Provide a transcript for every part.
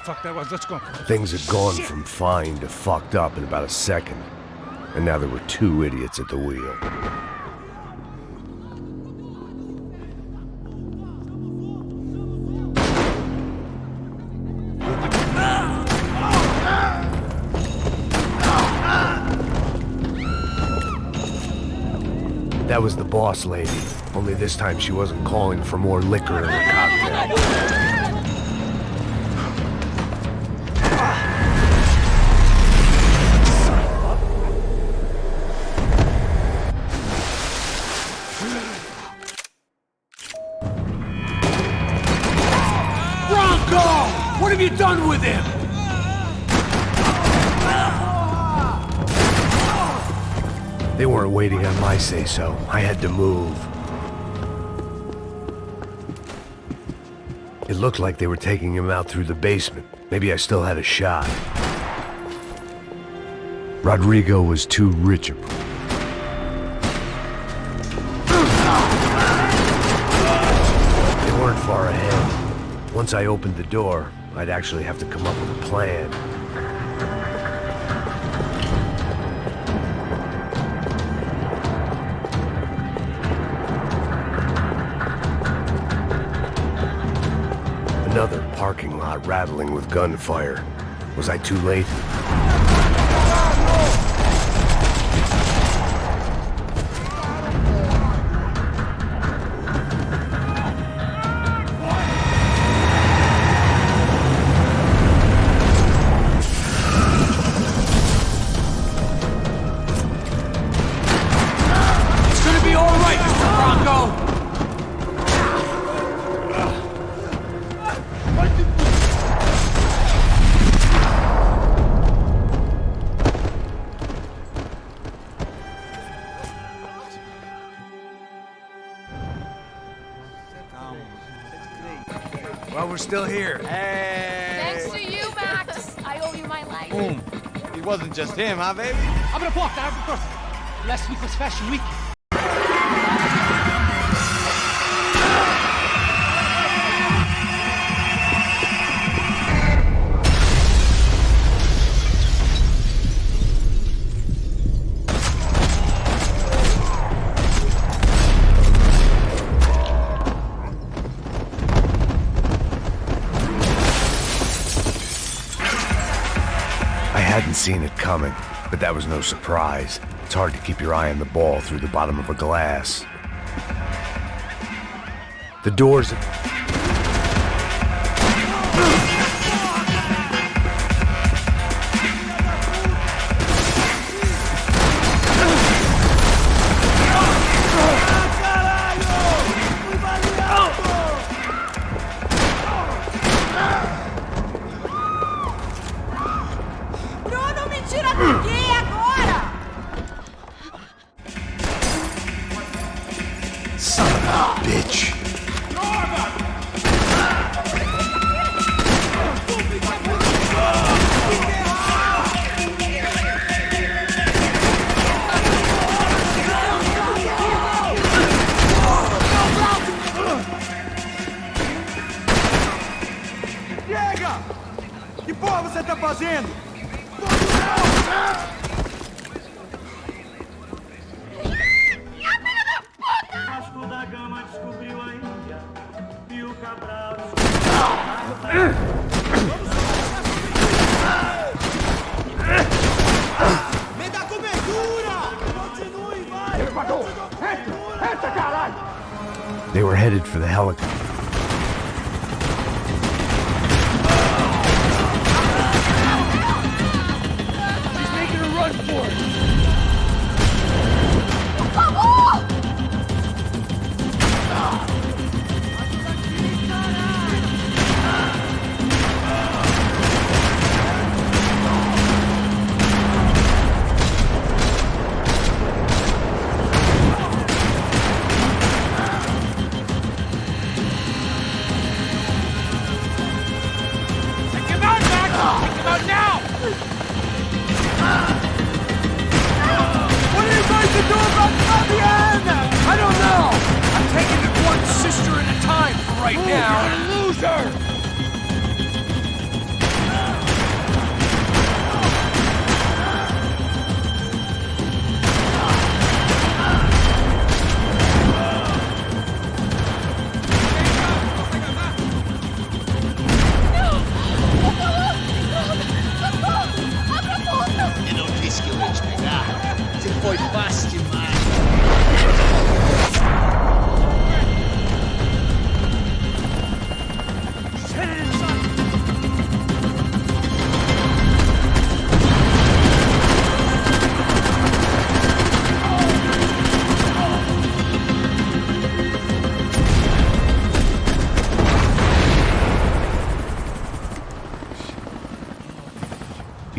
fuck that was. Let's go. Things had gone from fine to fucked up in about a second. And now there were two idiots at the wheel. That was the boss lady, only this time she wasn't calling for more liquor in the cocktail. Bronco! What have you done with him? They weren't waiting on my say-so. I had to move. It looked like they were taking him out through the basement. Maybe I still had a shot. Rodrigo was too rich a They weren't far ahead. Once I opened the door, I'd actually have to come up with a plan. Another parking lot rattling with gunfire. Was I too late? It's gonna be all right, Mr. Bronco! Well, we're still here. Hey! Thanks to you, Max. I owe you my life. Boom. It wasn't just him, huh, baby? I'm gonna walk down, of course. Last week was Fashion Week. I hadn't seen it coming, but that was no surprise. It's hard to keep your eye on the ball through the bottom of a glass. The doors... Bruno, me tira daqui agora! Son of a bitch! Chega! Que porra você tá fazendo? Vasco da Gama descobriu a Índia e o Cabral. Me dá cobertura! Continue, vai! Entra, caralho! They were headed for the helicopter. He's making a run for it. Por favor! Take him out, Max! Take him out now! What are you going to do about Fabienne? I don't know! I'm taking it one sister at a time for right now. Loser!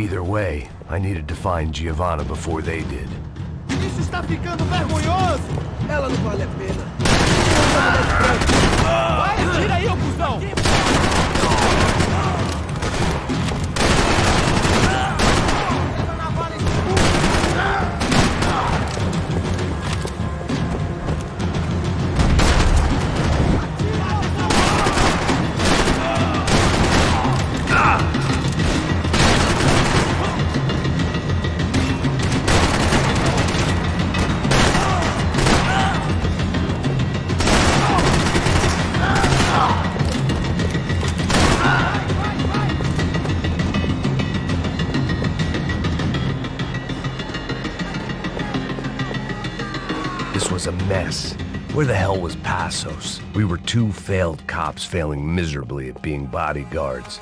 Either way, I needed to find Giovanna before they did. Isso está ficando vergonhoso! Ela não vale a pena. Vai, atira aí, ô cuzão! This was a mess. Where the hell was Passos? We were two failed cops failing miserably at being bodyguards.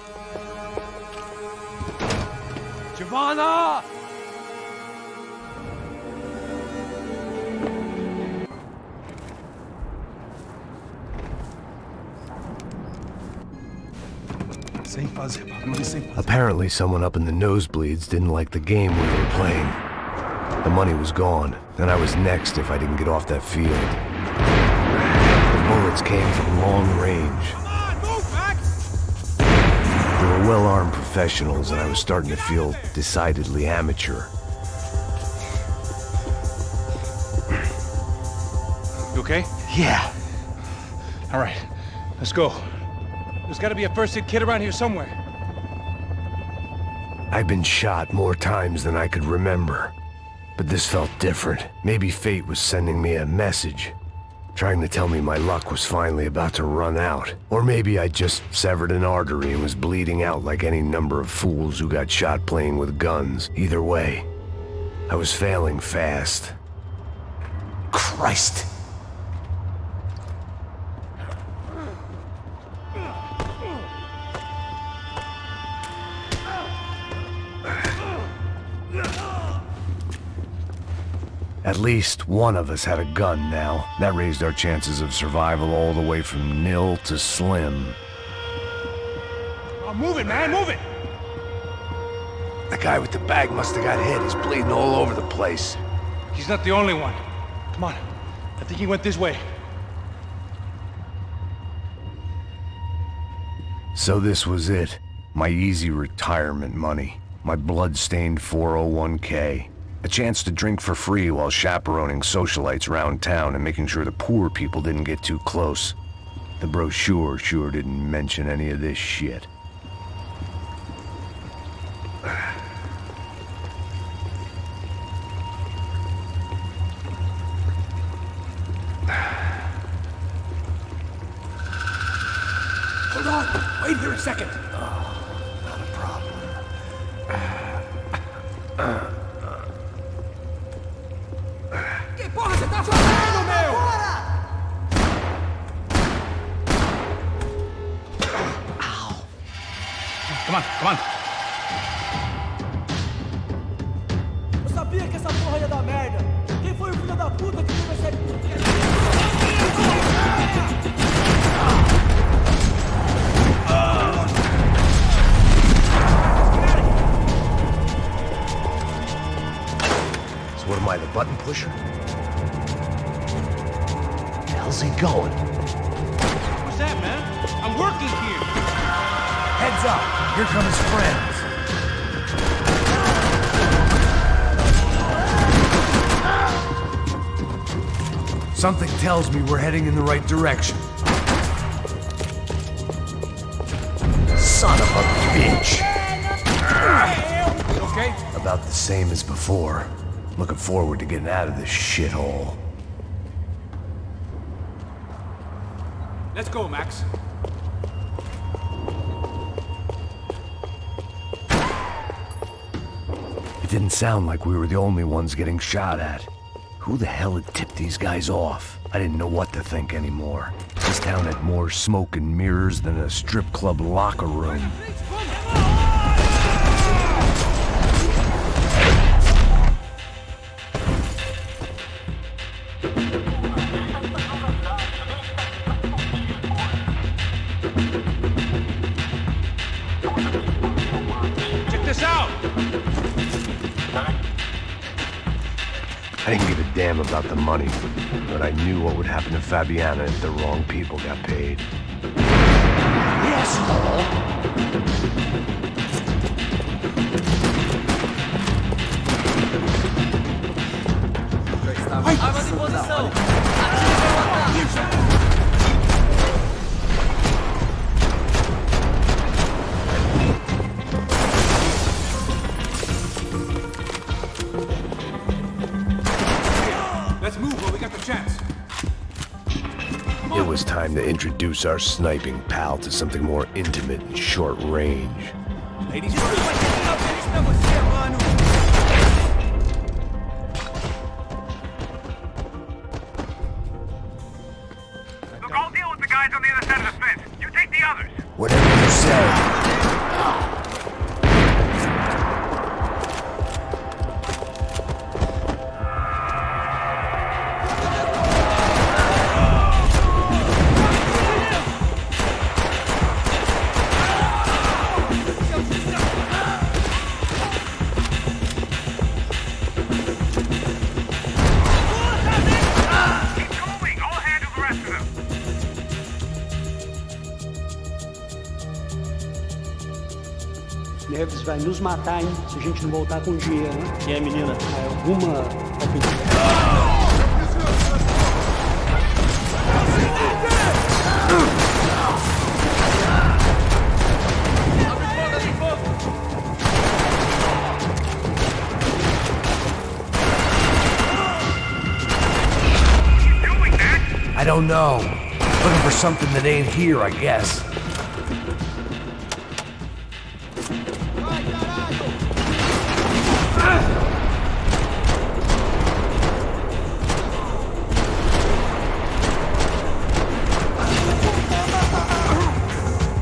Giovanna! Sem fazer barulho, sem fazer. Apparently someone up in the nosebleeds didn't like the game we were playing. The money was gone, and I was next if I didn't get off that field. The bullets came from long range. Come on, move, Max! They were well-armed professionals, and I was starting to feel decidedly amateur. You okay? Yeah. All right, let's go. There's gotta be a first aid kit around here somewhere. I've been shot more times than I could remember. But this felt different. Maybe fate was sending me a message, trying to tell me my luck was finally about to run out. Or maybe I just severed an artery and was bleeding out like any number of fools who got shot playing with guns. Either way, I was failing fast. Christ! At least one of us had a gun now. That raised our chances of survival all the way from nil to slim. Oh, move it, man, move it! The guy with the bag must have got hit. He's bleeding all over the place. He's not the only one. Come on, I think he went this way. So this was it. My easy retirement money. My blood-stained 401k. A chance to drink for free while chaperoning socialites around town and making sure the poor people didn't get too close. The brochure sure didn't mention any of this shit. Hold on! Wait here a second! Not a problem. Que porra você tá fazendo, meu? Come on, come on. Eu sabia que essa porra ia dar merda! Quem foi o filho da puta que teve essa... What am I, the button pusher? How's he going? What's that, man? I'm working here. Heads up! Here come his friends. Something tells me we're heading in the right direction. Son of a bitch! You okay? About the same as before. Looking forward to getting out of this shithole. Let's go, Max. It didn't sound like we were the only ones getting shot at. Who the hell had tipped these guys off? I didn't know what to think anymore. This town had more smoke and mirrors than a strip club locker room. Check this out! I didn't give a damn about the money, but I knew what would happen to Fabiana if the wrong people got paid. Armas em posição! Ativem o ataque! Let's move while we got the chance. It was time to introduce our sniping pal to something more intimate and short range. Ladies Isso first. vai ser final feliz pra você, mano! Look, I'll deal with the guys on the other side of the fence. You take the others. Whatever you say. Keep going. I'll handle the rest of them. Neves vai nos matar, hein? Se a gente não voltar com dinheiro, hein? Quem é, menina? Alguma palpite? Doing that? I don't know. Looking for something that ain't here, I guess.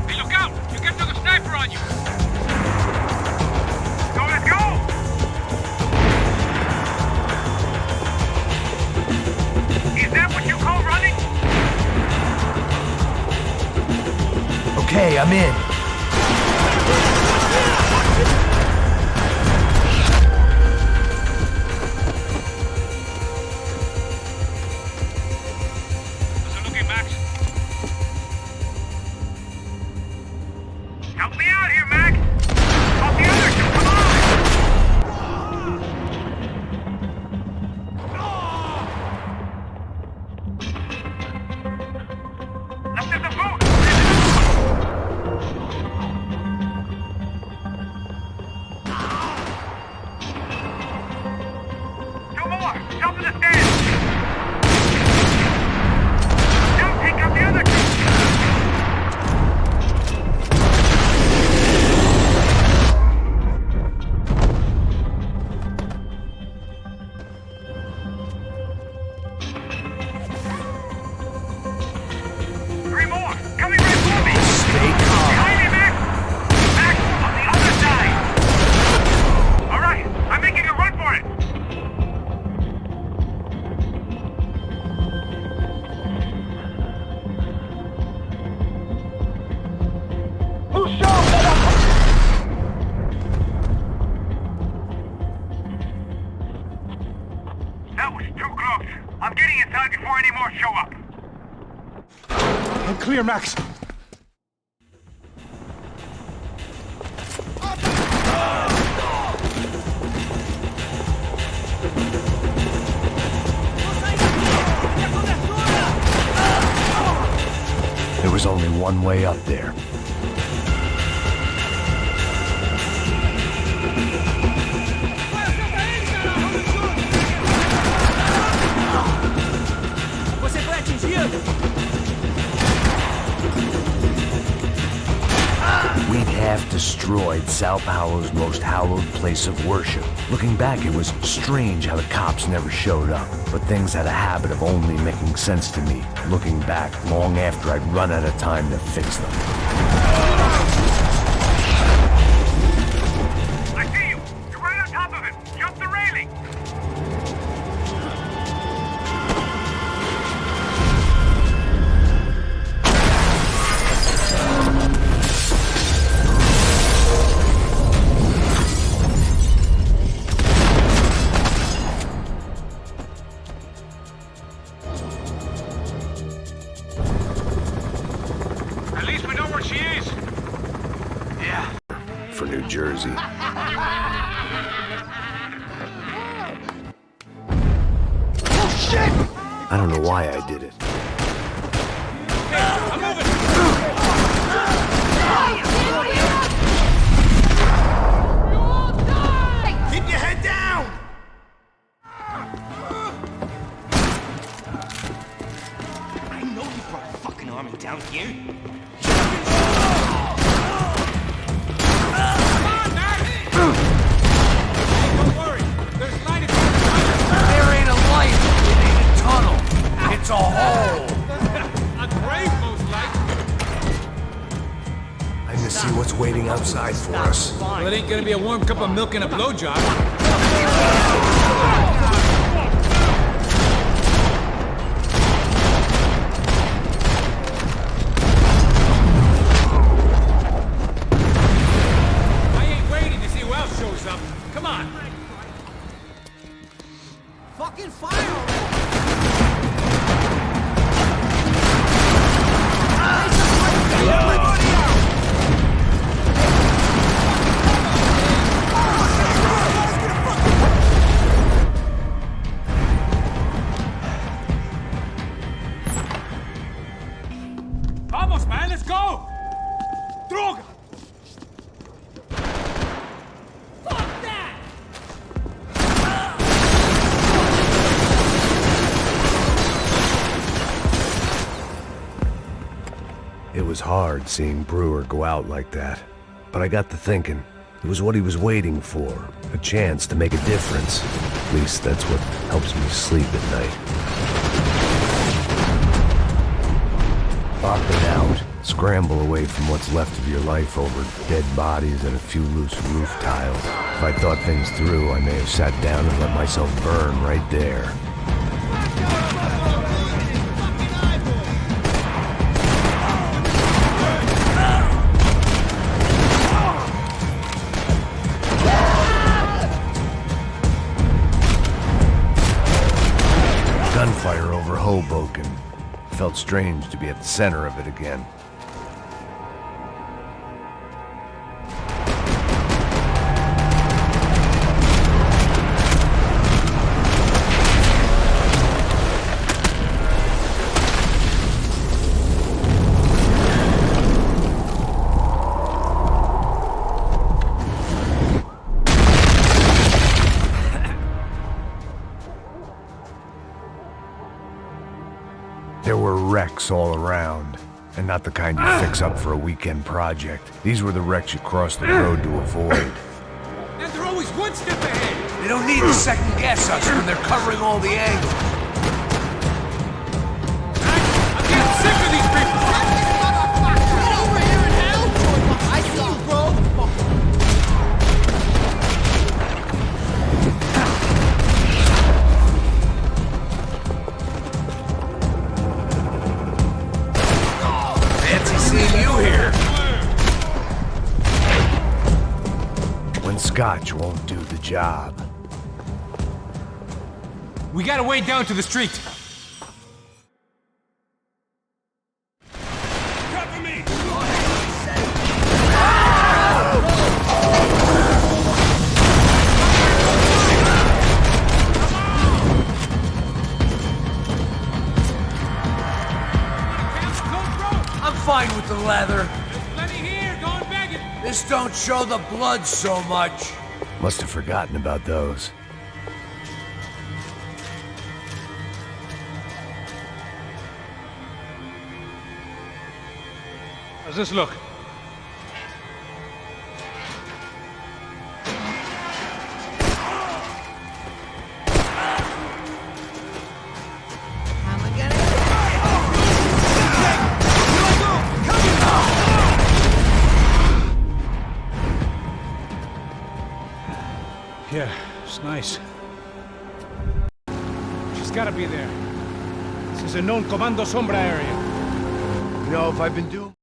Hey, look out! You got another sniper on you. So let's go. Is that what you call running? Okay, I'm in. How's it looking, Max? Help me out here, Mac! Help the other two, come on! Left of the boat! Two more! Top of the stairs! Now take out the other two! Three more! Coming right for me! Stay calm. Behind me, Mac! Mac, on the other side! Alright, I'm making a run for it! That was too close. I'm getting inside before any more show up. And clear, Max. There was only one way up there. Você foi atingido! We'd half destroyed Sao Paulo's most hallowed place of worship. Looking back, it was strange how the cops never showed up. But things had a habit of only making sense to me, looking back long after I'd run out of time to fix them. I see you! You're right on top of him! Jump the railing! least we know where she is. Yeah. For New Jersey. I don't know why I did it. I'm moving. Keep your head down. I know you brought a fucking army down here. There ain't a light. It ain't a tunnel. It's a hole. A grave, most likely. I can see what's waiting outside for us. Well, it ain't gonna be a warm cup of milk and a blowjob. I ain't waiting to see who else shows up. Come on. Fucking fire already! Vamos, man, let's go. Droga. Fuck that! It was hard seeing Brewer go out like that. But I got to thinking, it was what he was waiting for. A chance to make a difference. At least that's what helps me sleep at night. Up and out. Scramble away from what's left of your life over dead bodies and a few loose roof tiles. If I thought things through, I may have sat down and let myself burn right there. Gunfire over Hoboken. Felt strange to be at the center of it again. There were wrecks all around, and not the kind you fix up for a weekend project. These were the wrecks you cross the road to avoid. And they're always one step ahead. They don't need to second guess us when they're covering all the angles. I'm getting sick of these people. Get over here and help! I see you, bro! Fancy seeing you here. When scotch won't do the job. We gotta wade down to the street. Cover me. I'm fine with the leather. There's plenty here. Go and bag it. This don't show the blood so much. Must have forgotten about those. How's this look? Yeah, it's nice. She's gotta be there. This is a known Comando Sombra area. You know, if I've been doing...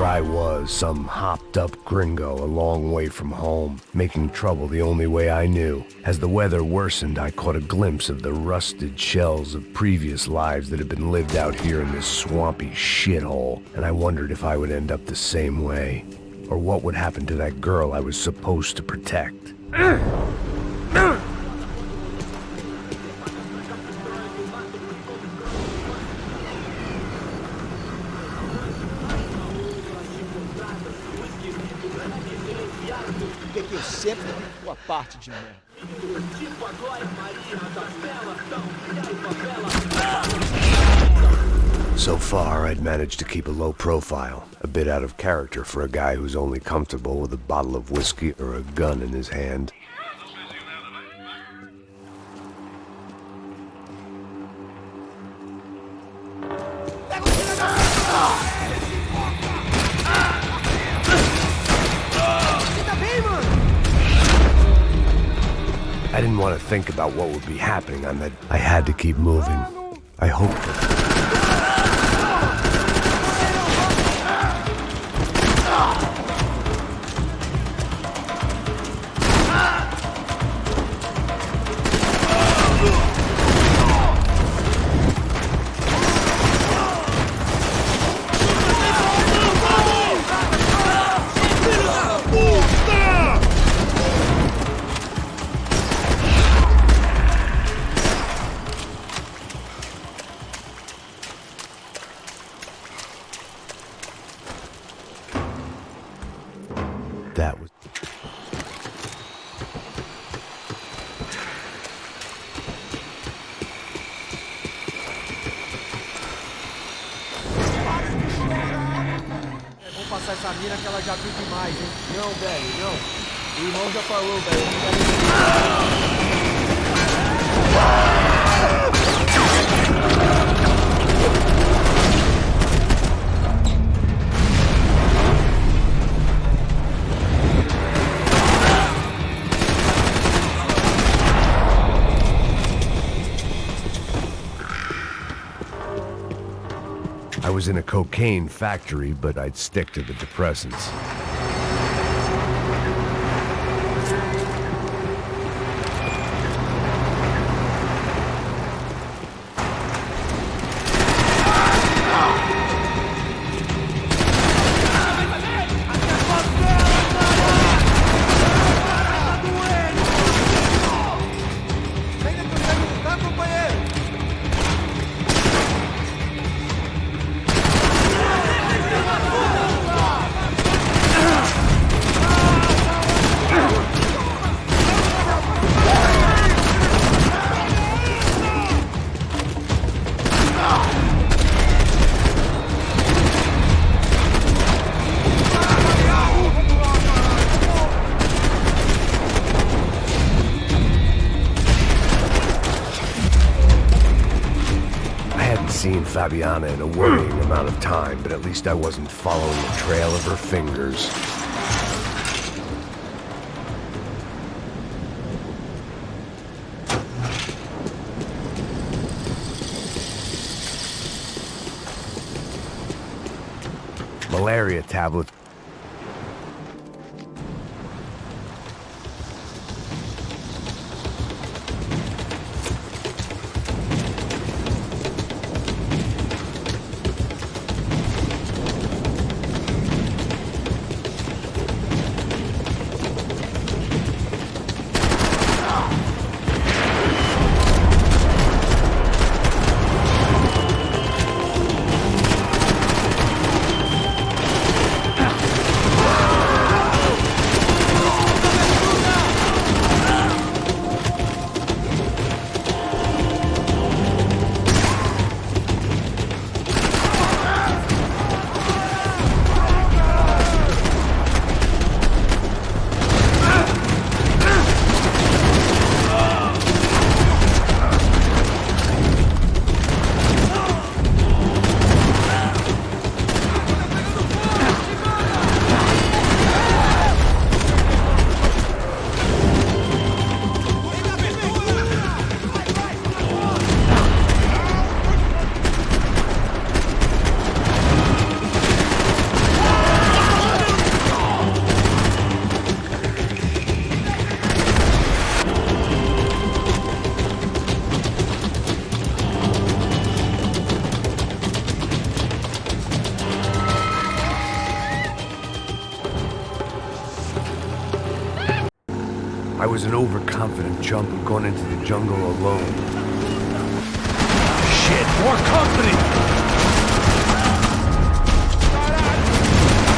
I was, some hopped-up gringo a long way from home, making trouble the only way I knew. As the weather worsened, I caught a glimpse of the rusted shells of previous lives that had been lived out here in this swampy shithole, and I wondered if I would end up the same way, or what would happen to that girl I was supposed to protect. Peguei sempre tua parte de merda. So far, I'd managed to keep a low profile, a bit out of character for a guy who's only comfortable with a bottle of whiskey or a gun in his hand. I didn't want to think about what would be happening. I had to keep moving. I hoped that... That was... Vamos passar essa mina que ela já viu demais, hein? Não, velho, não. O irmão já falou, velho. I was in a cocaine factory, but I'd stick to the depressants. Seen Fabiana in a worrying amount of time, but at least I wasn't following the trail of her fingers. Malaria tablets. I was an overconfident chump who'd gone into the jungle alone. Shit, more company!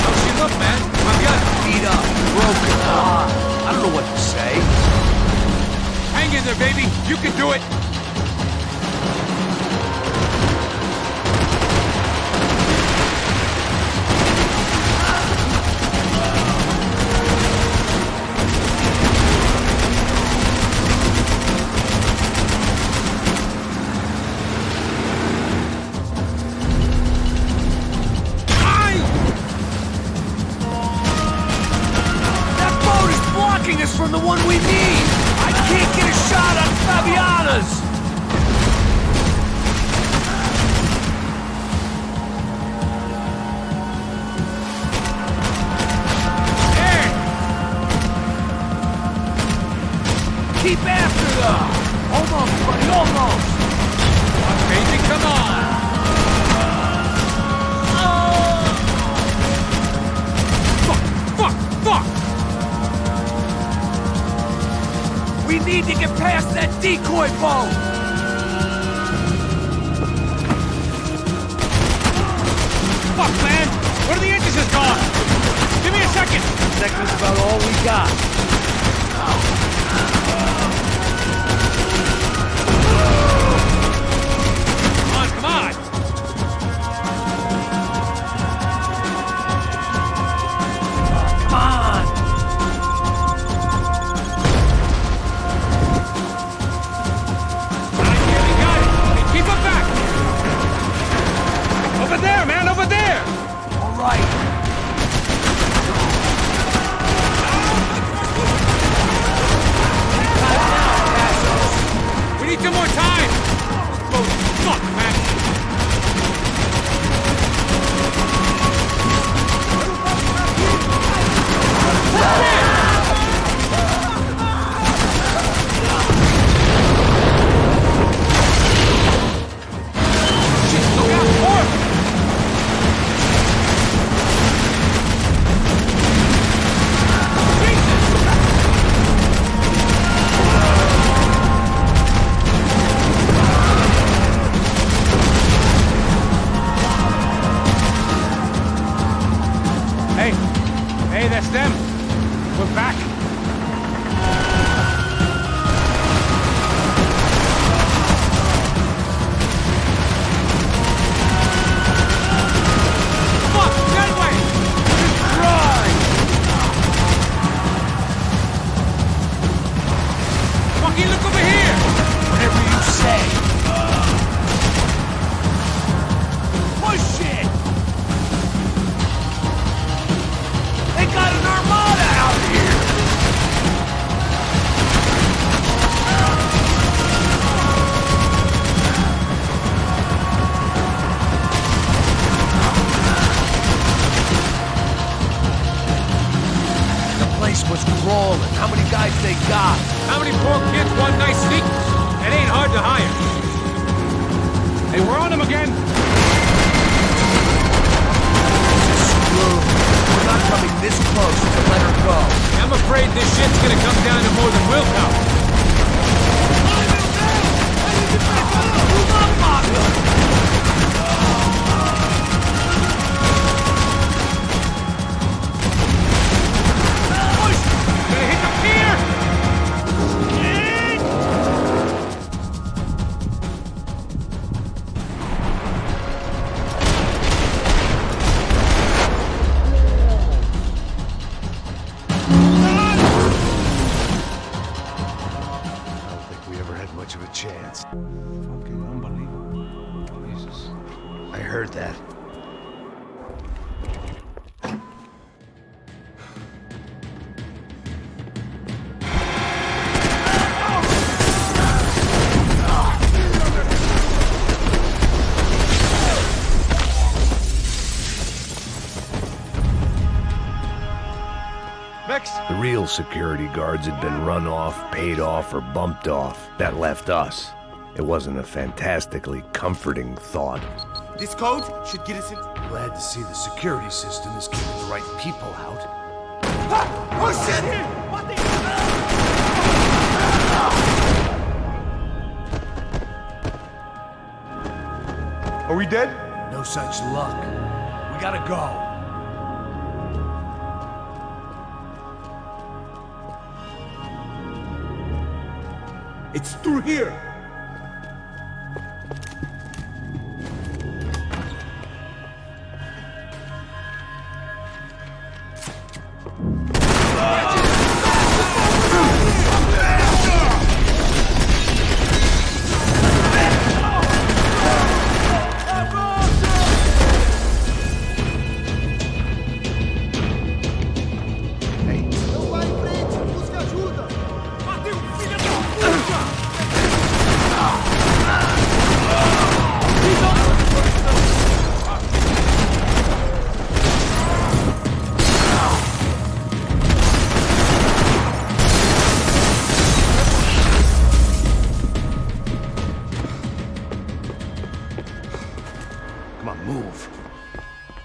How's she look, man? I've got beat up, broken. I don't know what to say. Hang in there, baby. You can do it. Us from the one we need! I can't get a shot on Fabiana's! Hey! Keep after them! Almost, buddy, almost! Baby, come on! Fuck! We need to get past that decoy boat! Fuck, man! One of the engines is gone! Give me a second! A second's about all we got. Come on! Come on! Over there, man, over there! All right. We need some more time! Oh, fuck, man! Look out, more! Hey, that's them. We're back. Fuck, that way! Right! Fucking look over here! Whatever you say. Push it! They got an armada out here! The place was crawling. How many guys they got? How many poor kids want nice sneakers? It ain't hard to hire. Hey, we're on them again. Screwed. We're not coming this close to let her go. I'm afraid this shit's gonna come down to more than willpower. Gonna hit the pier! Much of a chance. Fucking unbelievable. Jesus. I heard that. The real security guards had been run off, paid off, or bumped off. That left us. It wasn't a fantastically comforting thought. This code should get us in. Glad to see the security system is keeping the right people out. Oh shit! Are we dead? No such luck. We gotta go. It's through here.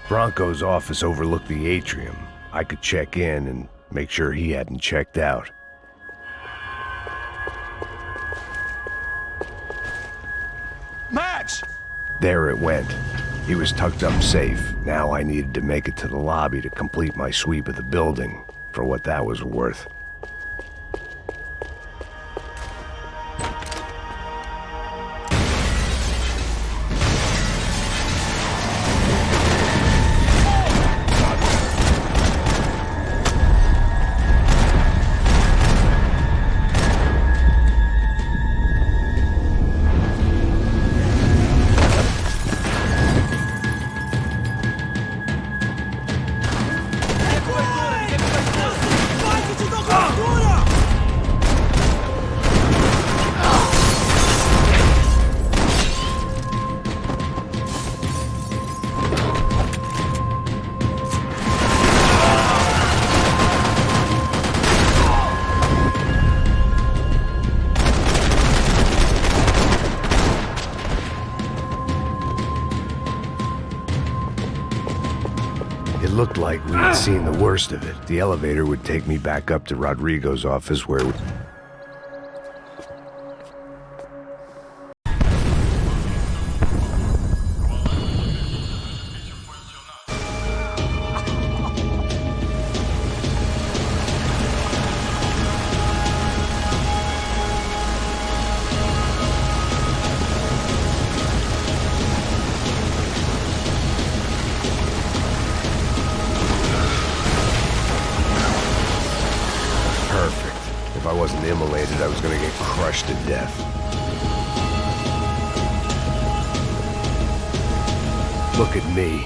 Bronco's office overlooked the atrium. I could check in and make sure he hadn't checked out. Max! There it went. He was tucked up safe. Now I needed to make it to the lobby to complete my sweep of the building, for what that was worth. It looked like we had seen the worst of it. The elevator would take me back up to Rodrigo's office where... If I wasn't immolated, I was gonna get crushed to death. Look at me.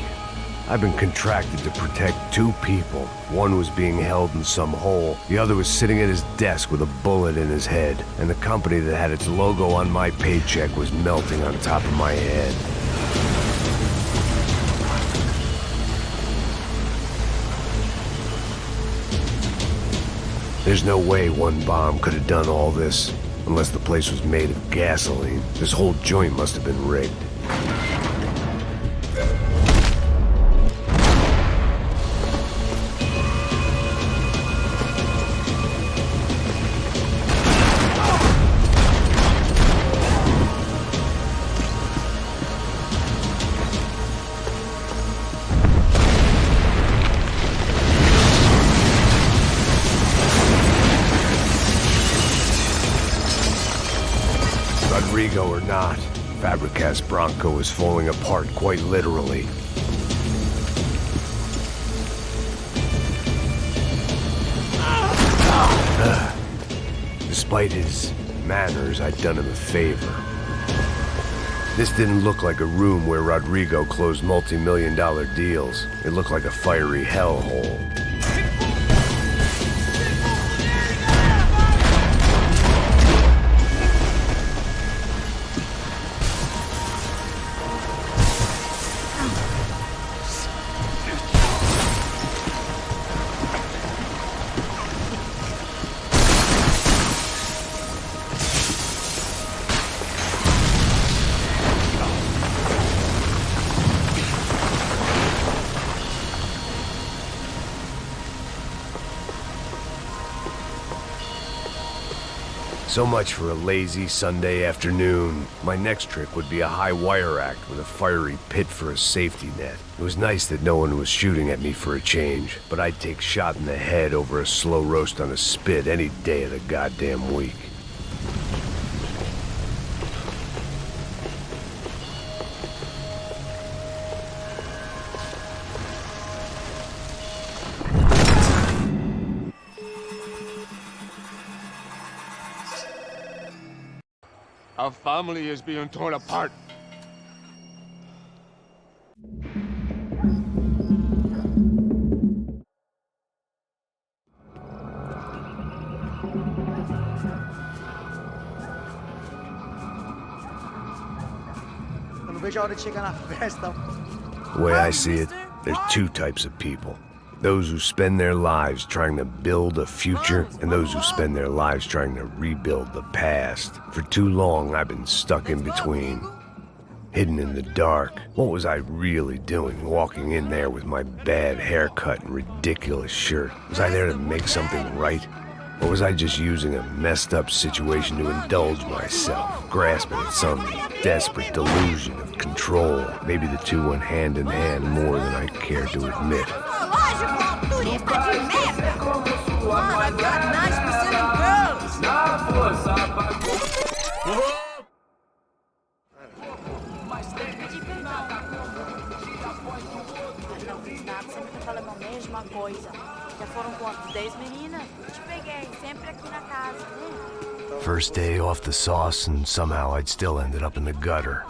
I've been contracted to protect two people. One was being held in some hole. The other was sitting at his desk with a bullet in his head. And the company that had its logo on my paycheck was melting on top of my head. There's no way one bomb could have done all this, unless the place was made of gasoline. This whole joint must have been rigged. Rodrigo or not, Fabricas Bronco is falling apart quite literally. Despite his manners, I'd done him a favor. This didn't look like a room where Rodrigo closed multi-million-dollar deals. It looked like a fiery hellhole. So much for a lazy Sunday afternoon. My next trick would be a high wire act with a fiery pit for a safety net. It was nice that no one was shooting at me for a change, but I'd take shot in the head over a slow roast on a spit any day of the goddamn week. Our family is being torn apart. Eu não vejo a hora de chegar na festa. The way I see it, there's two types of people. Those who spend their lives trying to build a future, and those who spend their lives trying to rebuild the past. For too long, I've been stuck in between. Hidden in the dark. What was I really doing walking in there with my bad haircut and ridiculous shirt? Was I there to make something right? Or was I just using a messed up situation to indulge myself, grasping at some desperate delusion of control? Maybe the two went hand in hand more than I care to admit. Lógico, turista de merda! Mano, I got nice Brazilian girls! Sempre tá falando a mesma coisa. Já foram quantos? 10 meninas? Te peguei, sempre aqui na casa, né? First day off the sauce, and somehow I'd still ended up in the gutter.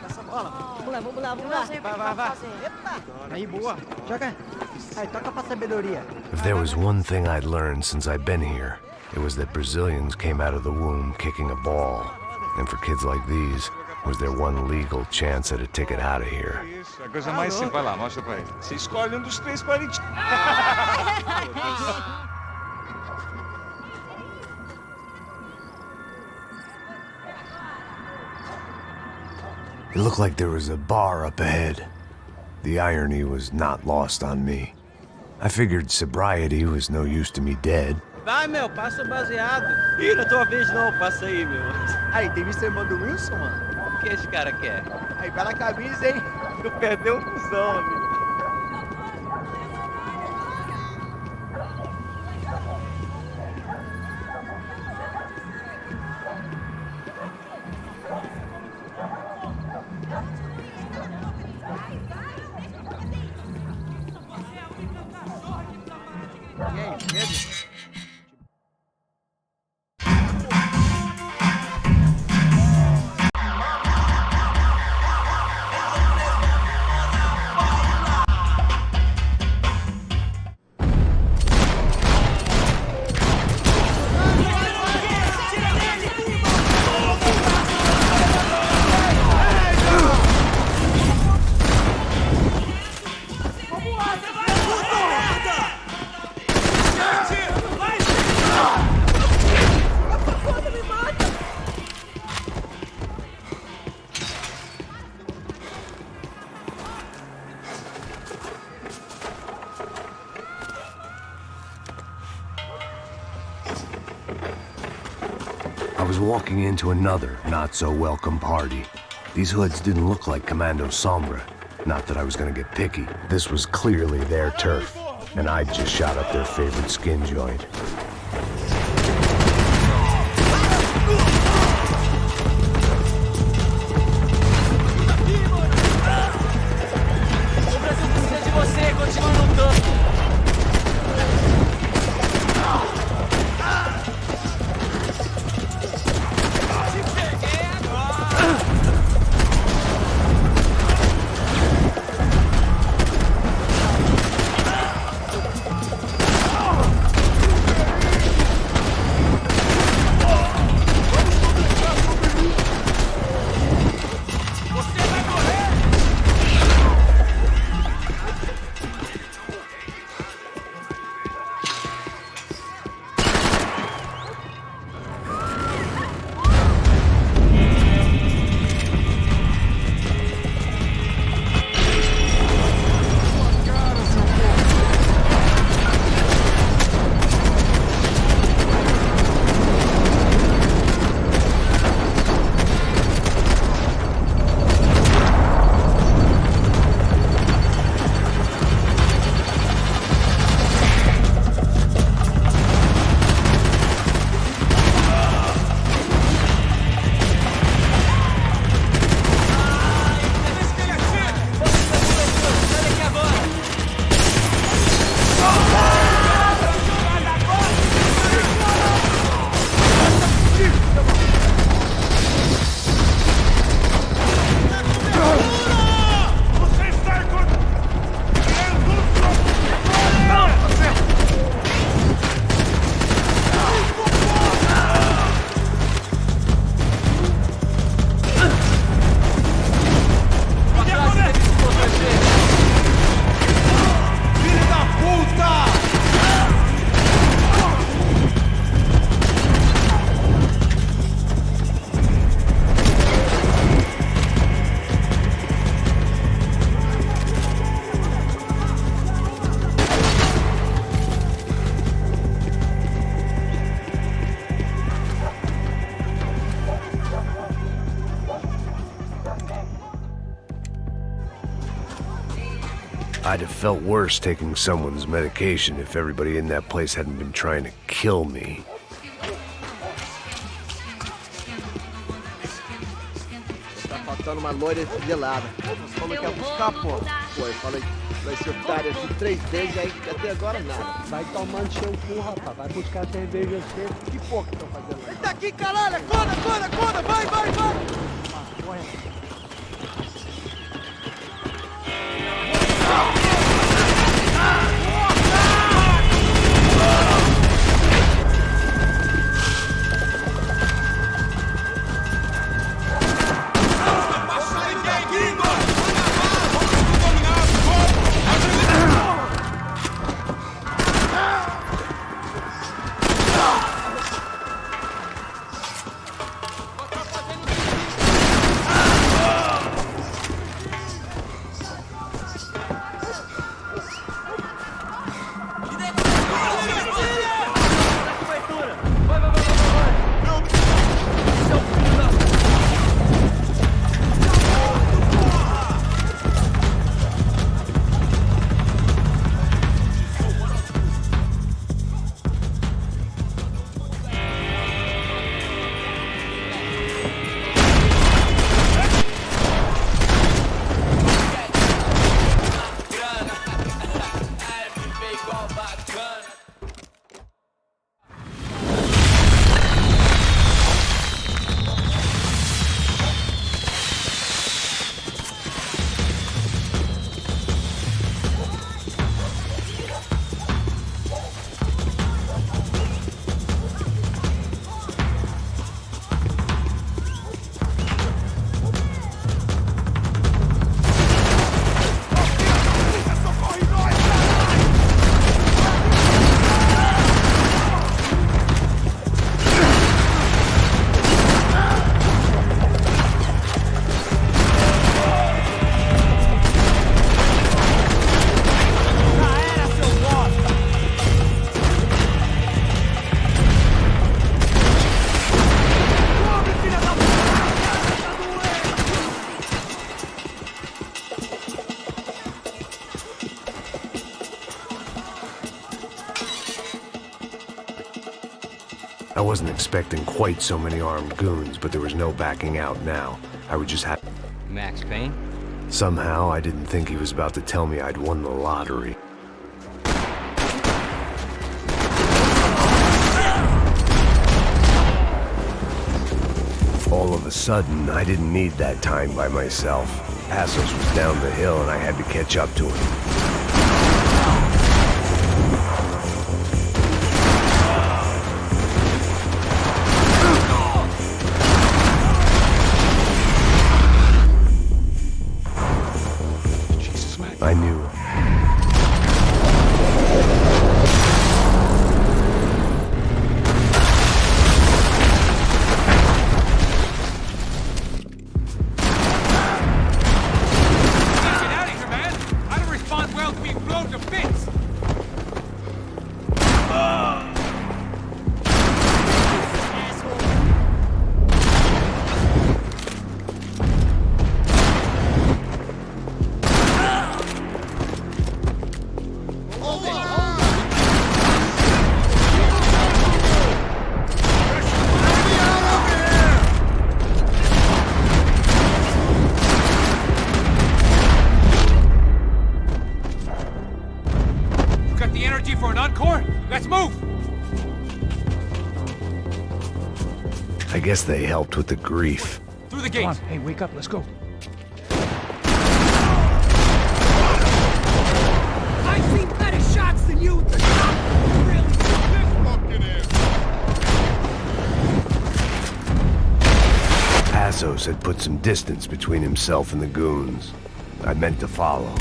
Essa bola. Vamos lá, vamos lá, vamos Eu lá. não sei o que Vai, vai vai. fazer. Epa. Aí, boa. Joga. Aí, toca pra sabedoria. If there was one thing I'd learned since I'd been here, it was that Brazilians came out of the womb kicking a ball. And for kids like these, was their one legal chance at a ticket out of here. Isso, a coisa mais simples. Vai lá, mostra pra ele. Você escolhe dos três para ele. It looked like there was a bar up ahead. The irony was not lost on me. I figured sobriety was no use to me dead. Vai, meu, passa o baseado. Ih, não é tua vez não, passa aí, meu. Aí, tem visto o irmão do Wilson, mano? O que esse cara quer? Aí, bela camisa, hein? Tu perdeu um cuzão, amigo. E aí, beleza? I was walking into another not-so-welcome party. These hoods didn't look like Commando Sombra. Not that I was gonna get picky. This was clearly their turf, and I'd just shot up their favorite skin joint. O Brasil precisa de você, continua lutando. I'd have felt worse taking someone's medication if everybody in that place hadn't been trying to kill me. Tá faltando uma loira gelada. Você falou que ia buscar, pô. Pô, eu falei, vai ser otário aqui 3 vezes, aí até agora nada. Vai tomando seu cu, rapaz. Vai buscar cerveja cedo. Que porra que estão fazendo lá? Ele tá aqui, caralho! Acorda! Vai! Corre. I wasn't expecting quite so many armed goons, but there was no backing out now. I would just have... Max Payne? Somehow, I didn't think he was about to tell me I'd won the lottery. All of a sudden, I didn't need that time by myself. Passos was down the hill and I had to catch up to him. I knew. Get out of here, man! I don't respond well to being blown to bits! Got the energy for an encore? Let's move! I guess they helped with the grief. Through the gate! Come on. Hey, wake up. Let's go. I've seen better shots than you! Really? Passos had put some distance between himself and the goons. I meant to follow.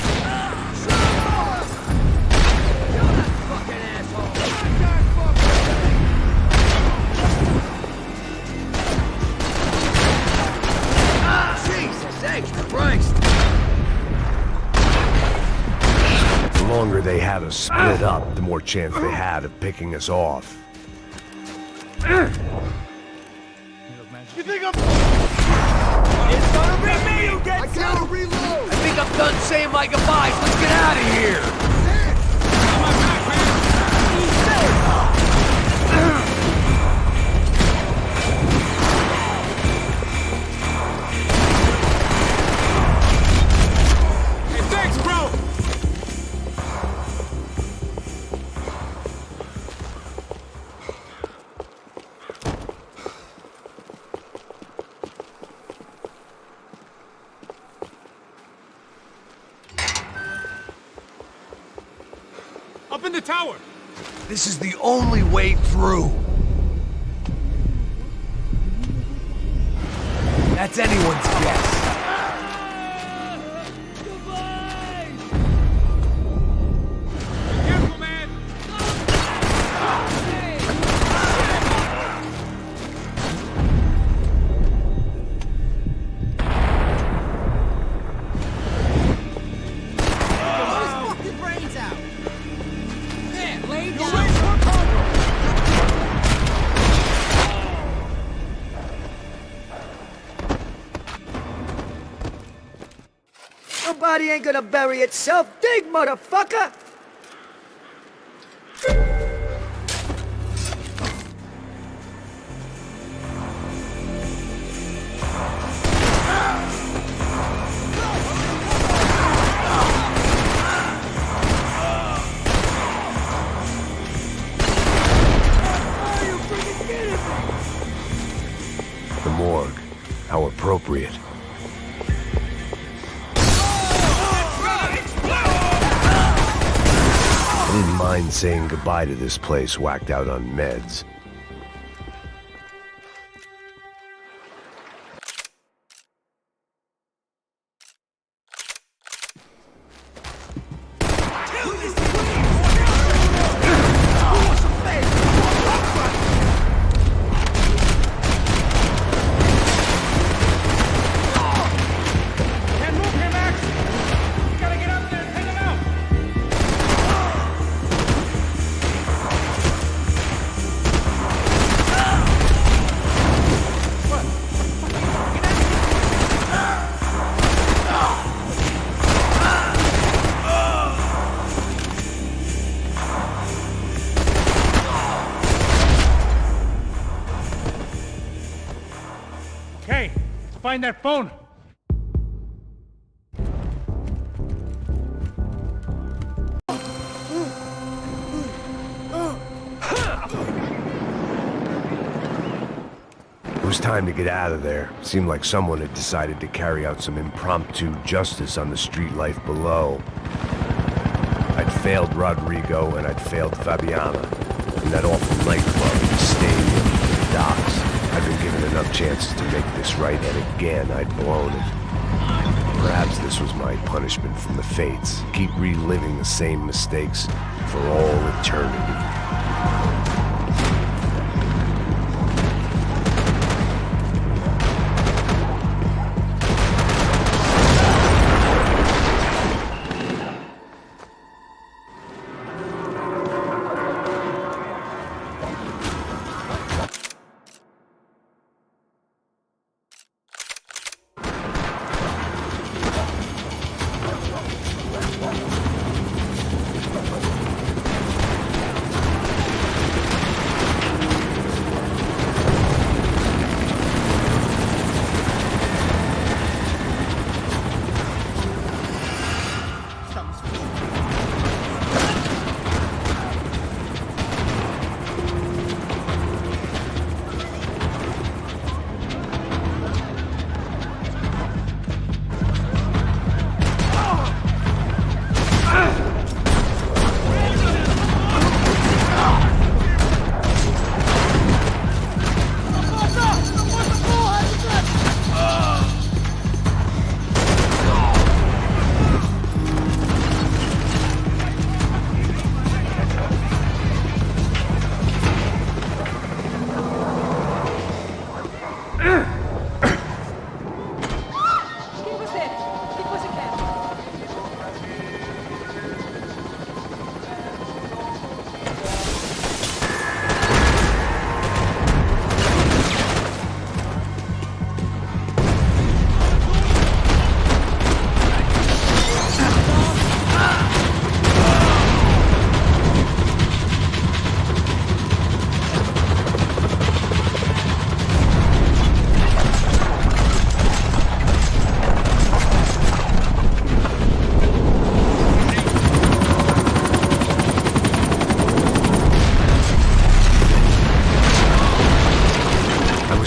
The longer they had us split up, the more chance they had of picking us off. You think I'm... It's gonna be me who gets I gotta reload! I think I'm done saying my goodbyes. Let's get out of here! Up in the tower! This is the only way through. That's anyone's guess. Careful, man! Nobody ain't gonna bury itself. Dig, motherfucker! The morgue. How appropriate. I didn't mind saying goodbye to this place whacked out on meds. Can't move here, Max! You gotta get up there and take him out! Okay, find that phone. It was time to get out of there. Seemed like someone had decided to carry out some impromptu justice on the street life below. I'd failed Rodrigo and I'd failed Fabiana. In that awful nightclub, the stadium, the docks. I'd been given enough chances to make this right, and again I'd blown it. Perhaps this was my punishment from the fates. Keep reliving the same mistakes for all eternity.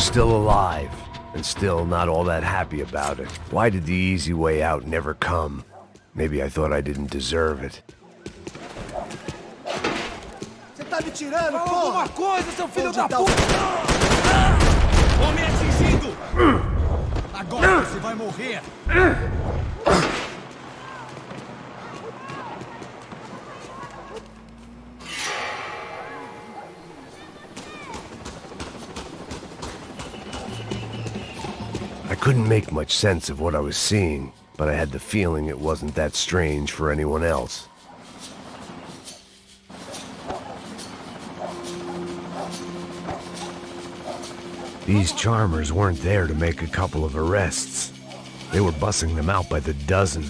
Still alive, and still not all that happy about it. Why did the easy way out never come? Maybe I thought I didn't deserve it. tá me tirando, Fala porra! alguma coisa, seu filho da Onde tá o- puta! Homem atingido! Agora você vai morrer! I couldn't make much sense of what I was seeing, but I had the feeling it wasn't that strange for anyone else. These charmers weren't there to make a couple of arrests. They were bussing them out by the dozen.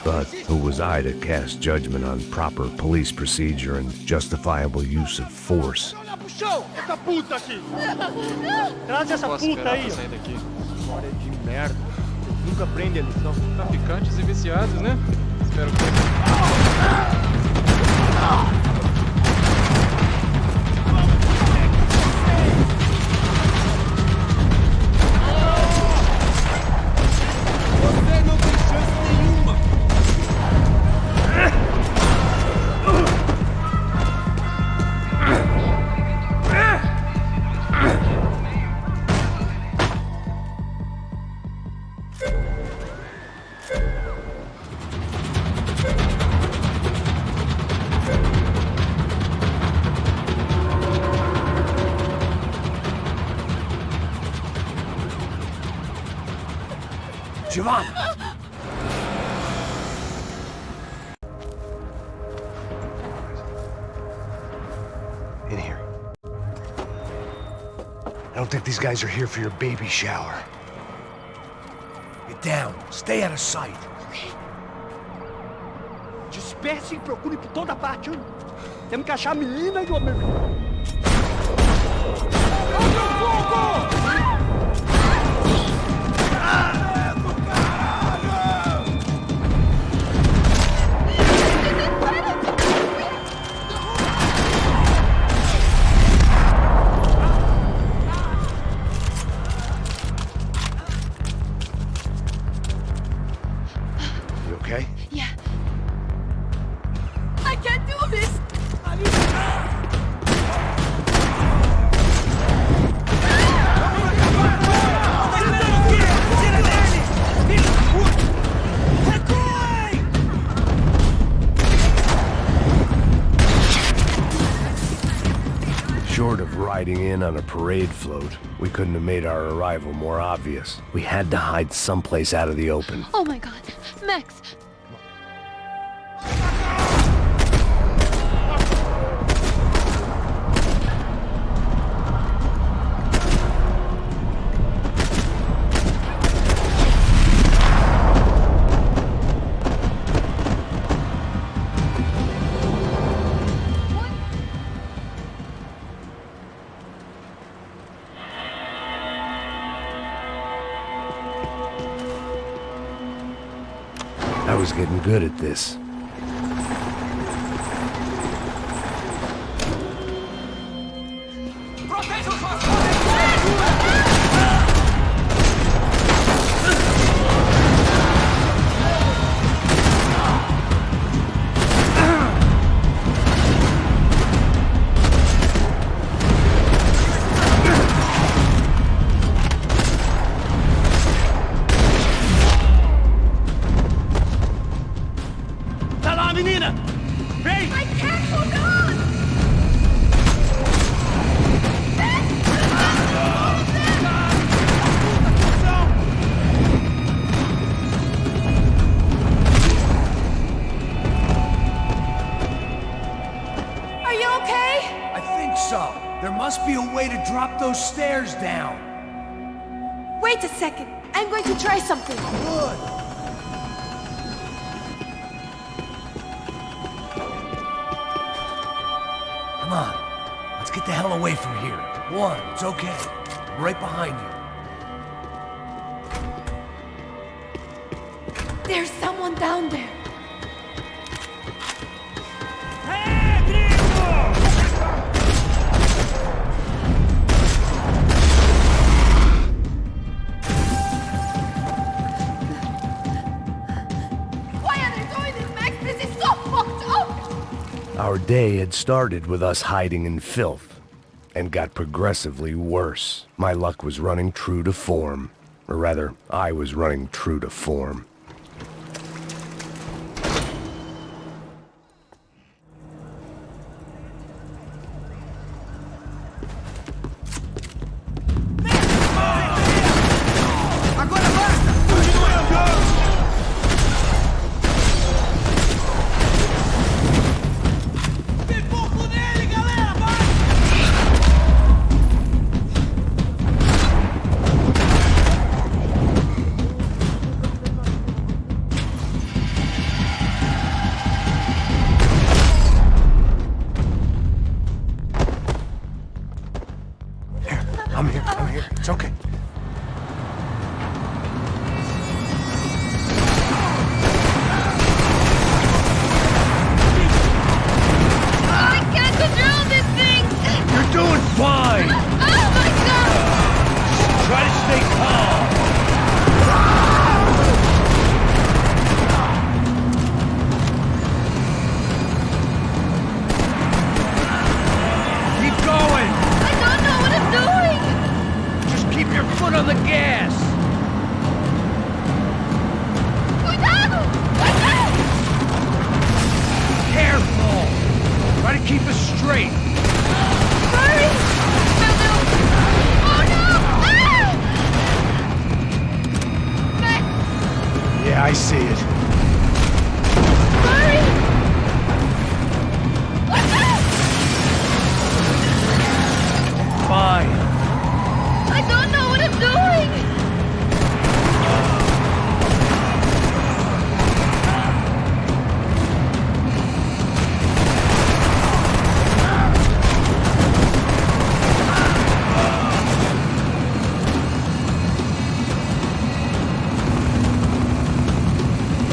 But who was I to cast judgment on proper police procedure and justifiable use of force? Olha pro chão! Essa puta aqui! Traz essa Posso puta esperar aí. pra sair daqui? História de merda. Vocês nunca aprendem a lição. Traficantes e viciados, né? Espero que... Você não tem chance nenhuma! Giovanni! In here. I don't think these guys are here for your baby shower. Get down. Stay out of sight. Disperse e procure por toda parte. Hein? Temos que achar a menina e o homem. You okay? Yeah. I can't do this! Short of riding in on a parade float, we couldn't have made our arrival more obvious. We had to hide someplace out of the open. Oh my god. Max! I was getting good at this. Tá lá, menina! Vem! I can't hold on! Are you okay? I think so. There must be a way to drop those stairs down. Wait a second. I'm going to try something. Good. Come on. Let's get the hell away from here. One, it's okay. I'm right behind you. There's someone down there. Why are they doing this, Max? This is so fucked up! Our day had started with us hiding in filth, and got progressively worse. My luck was running true to form. Or rather, I was running true to form. I'm here. It's okay. I can't control this thing! You're doing fine! Oh my god! Try to stay calm. Keep going! I don't know what I'm doing! Just keep your foot on the gas! Cuidado! Cuidado! Careful! Try to keep us straight! Hurry! Oh no! Oh no! Ah! Max, Yeah, I see it. hurry! What's that? Fine. I don't know what I'm doing!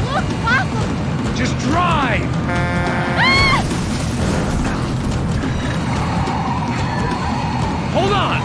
Look, Papa! Just drive! Ah! Hold on!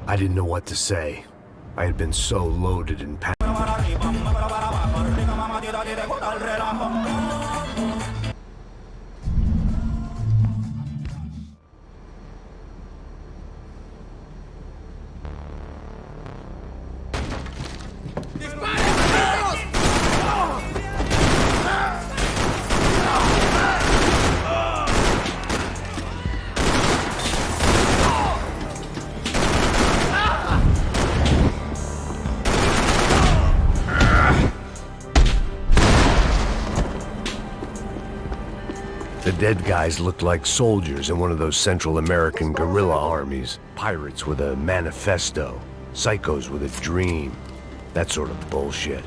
I didn't know what to say. I had been so loaded and packed. The dead guys looked like soldiers in one of those Central American guerrilla armies. Pirates with a manifesto. Psychos with a dream. That sort of bullshit.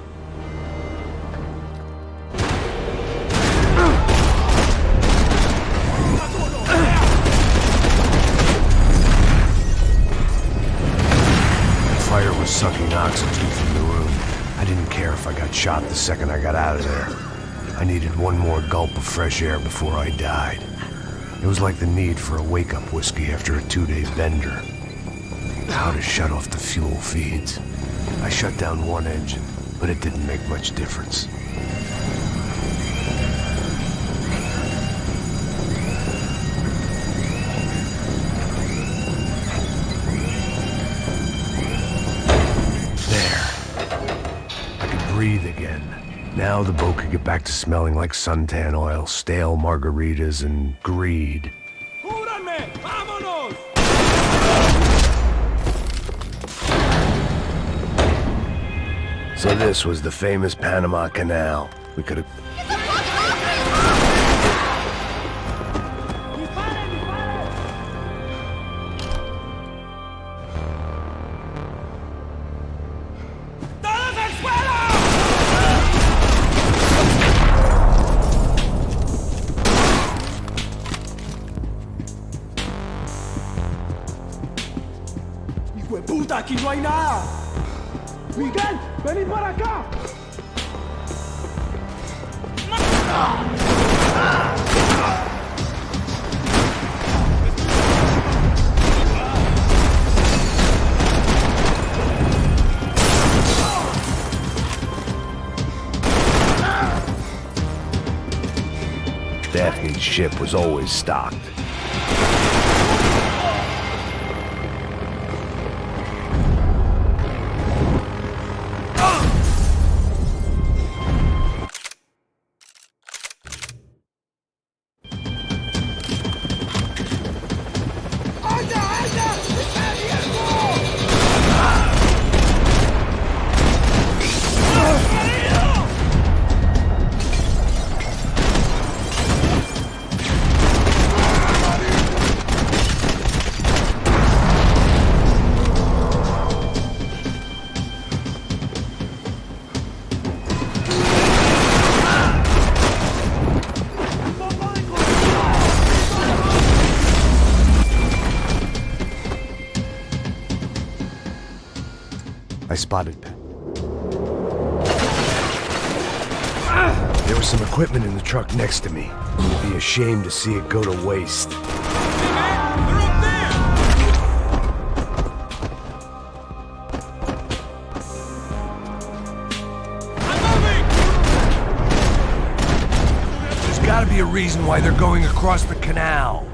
Fire was sucking oxygen from the room. I didn't care if I got shot the second I got out of there. I needed one more gulp of fresh air before I died. It was like the need for a wake-up whiskey after a 2-day bender. How to shut off the fuel feeds. I shut down one engine, but it didn't make much difference. Breathe again. Now the boat could get back to smelling like suntan oil, stale margaritas, and greed. So this was the famous Panama Canal. We could have... Hijo de puta, aquí no hay nada. Miguel, vení para acá. Daphne's ship was always stocked. I spotted Payne. There was some equipment in the truck next to me. It'd be a shame to see it go to waste. There's gotta be a reason why they're going across the canal.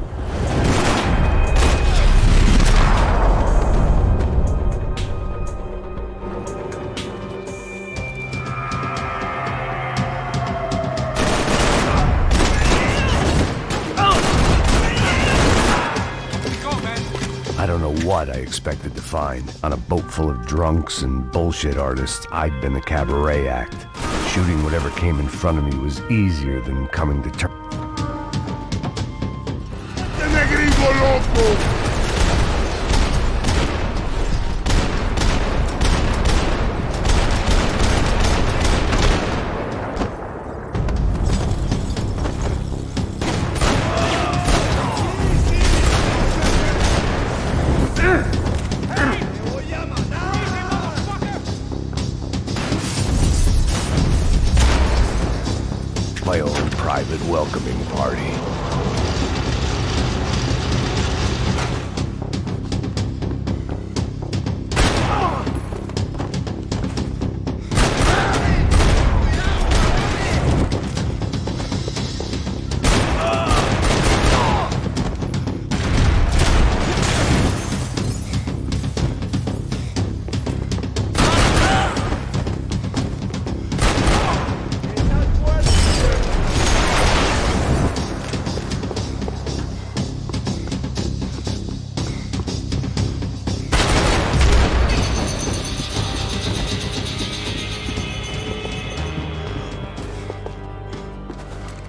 I don't know what I expected to find. On a boat full of drunks and bullshit artists, I'd been the cabaret act. Shooting whatever came in front of me was easier than coming to terms. My own private welcoming party.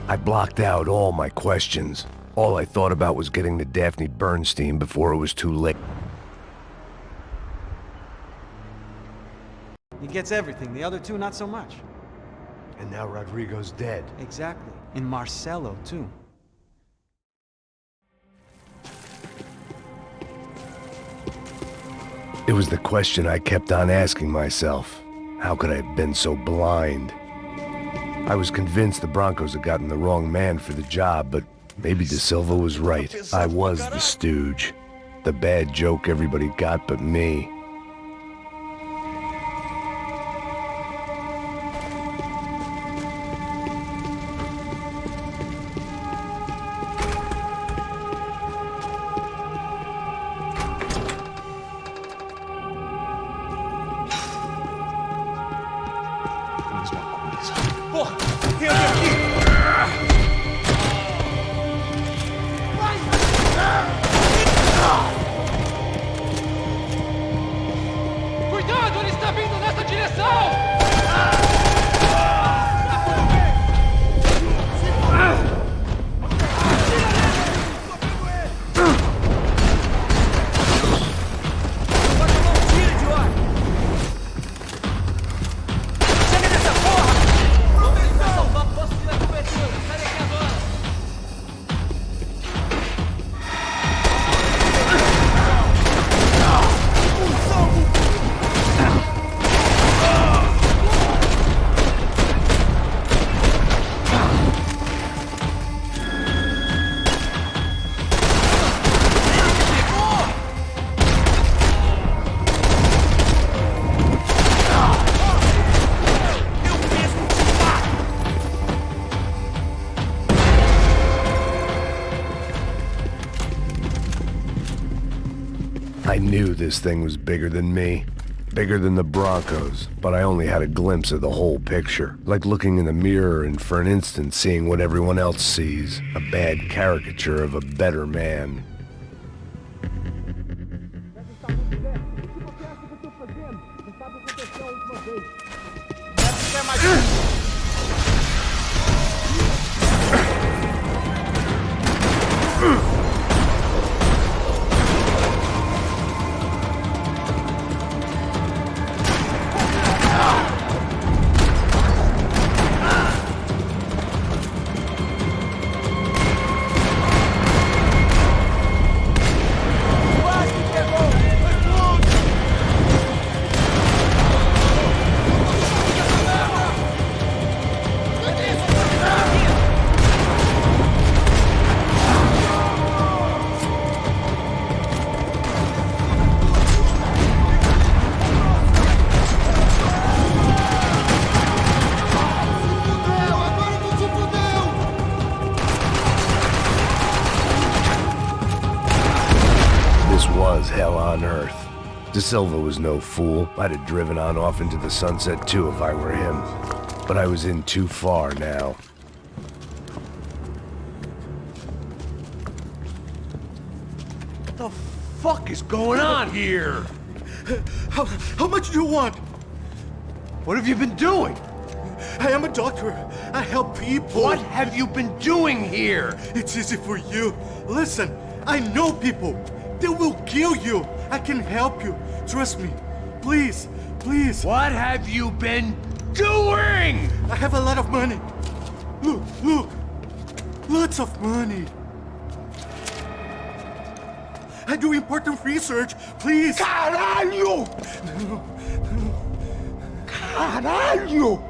I blocked out all my questions. All I thought about was getting to Daphne Bernstein before it was too late. He gets everything, the other two not so much. And now Rodrigo's dead. Exactly. And Marcelo, too. It was the question I kept on asking myself. How could I have been so blind? I was convinced the Broncos had gotten the wrong man for the job, but maybe De Silva was right. I was the stooge. The bad joke everybody got but me. knew this thing was bigger than me. Bigger than the Broncos, but I only had a glimpse of the whole picture. Like looking in the mirror and for an instant seeing what everyone else sees. A bad caricature of a better man. Hell on earth. De Silva was no fool. I'd have driven on off into the sunset too if I were him. But I was in too far now. What the fuck is going on here? How much do you want? What have you been doing? I am a doctor. I help people. What have you been doing here? It's easy for you. Listen, I know people. They will kill you. I can help you. Trust me. Please, please. What have you been doing? I have a lot of money. Look, look. Lots of money. I do important research. Please. Caralho! Caralho!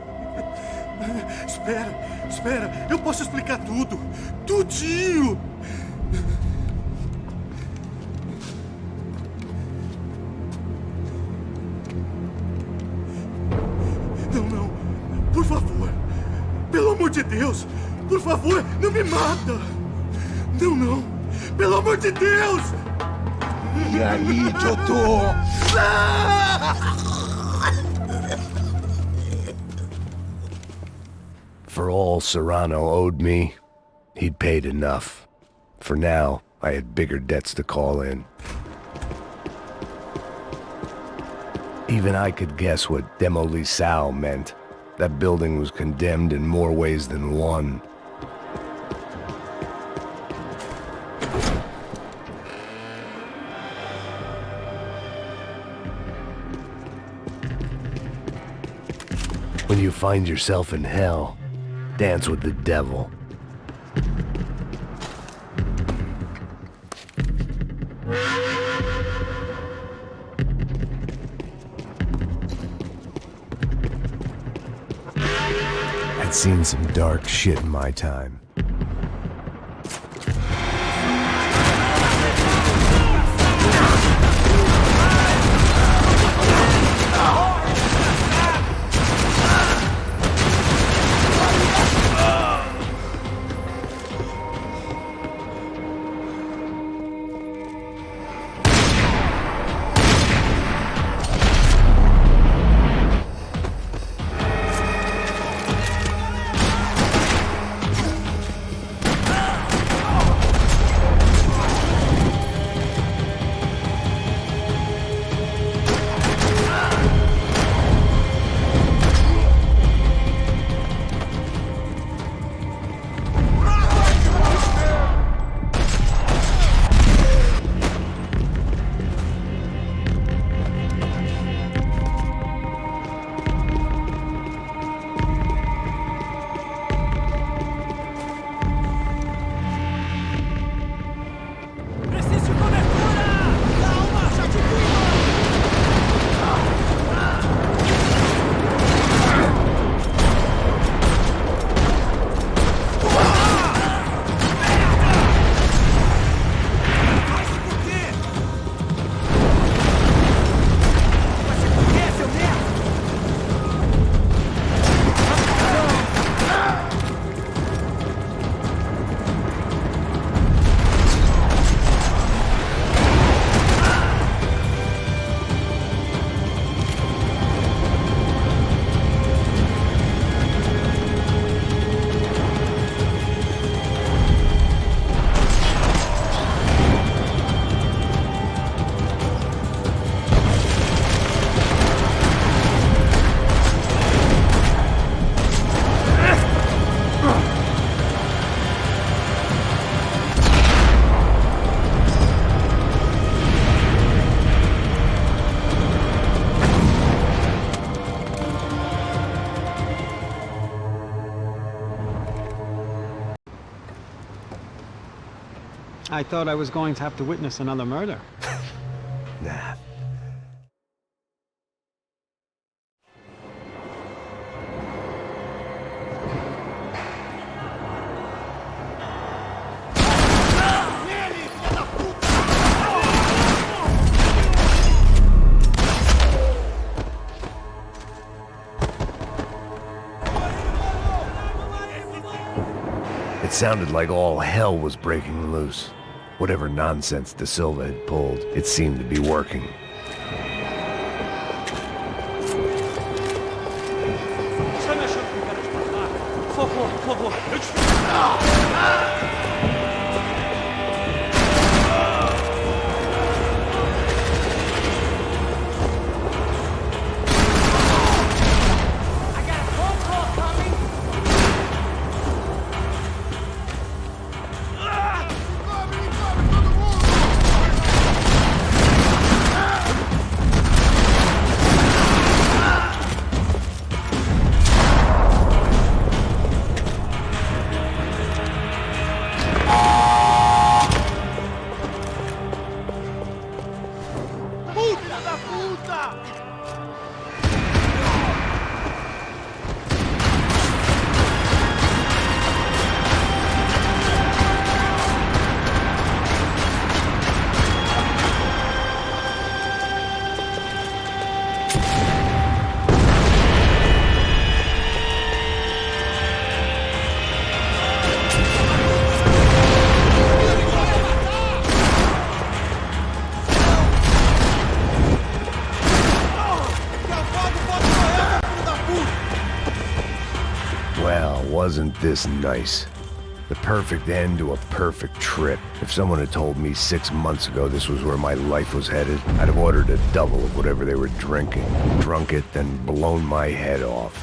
Espera, espera. Eu posso explicar tudo. Tudinho. Não. Por favor. Pelo amor de Deus. Por favor, não me mata. Não. Pelo amor de Deus. E aí, doutor? For all Serrano owed me, he'd paid enough. For now, I had bigger debts to call in. Even I could guess what demolissao meant. That building was condemned in more ways than one. When you find yourself in hell, dance with the devil. I'd seen some dark shit in my time. I thought I was going to have to witness another murder. Nah. It sounded like all hell was breaking loose. Whatever nonsense De Silva had pulled, it seemed to be working. Wasn't this nice? The perfect end to a perfect trip. If someone had told me 6 months ago this was where my life was headed, I'd have ordered a double of whatever they were drinking, drunk it, then blown my head off.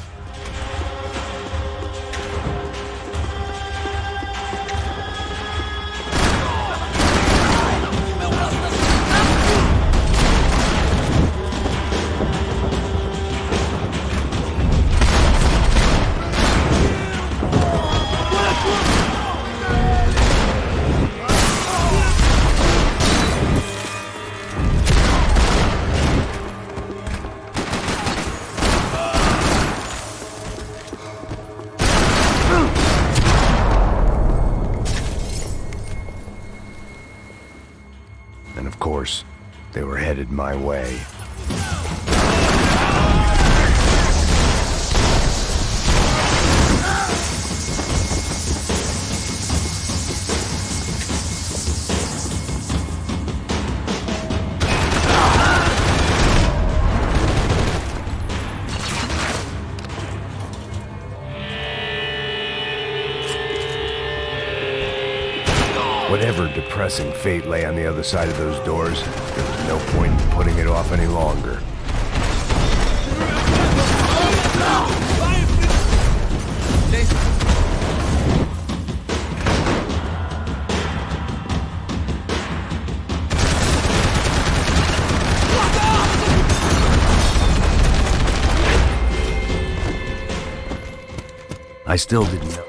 And of course, they were headed my way. Whatever depressing fate lay on the other side of those doors, there was no point in putting it off any longer. I still didn't know.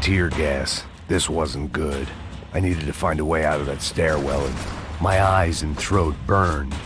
Tear gas. This wasn't good. I needed to find a way out of that stairwell, and my eyes and throat burned.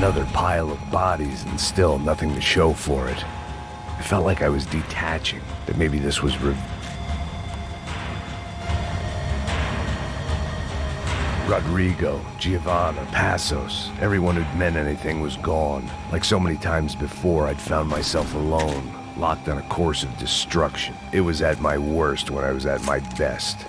Another pile of bodies and still nothing to show for it. I felt like I was detaching, that maybe this was Rodrigo, Giovanna, Passos, everyone who'd meant anything was gone. Like so many times before, I'd found myself alone, locked on a course of destruction. It was at my worst when I was at my best.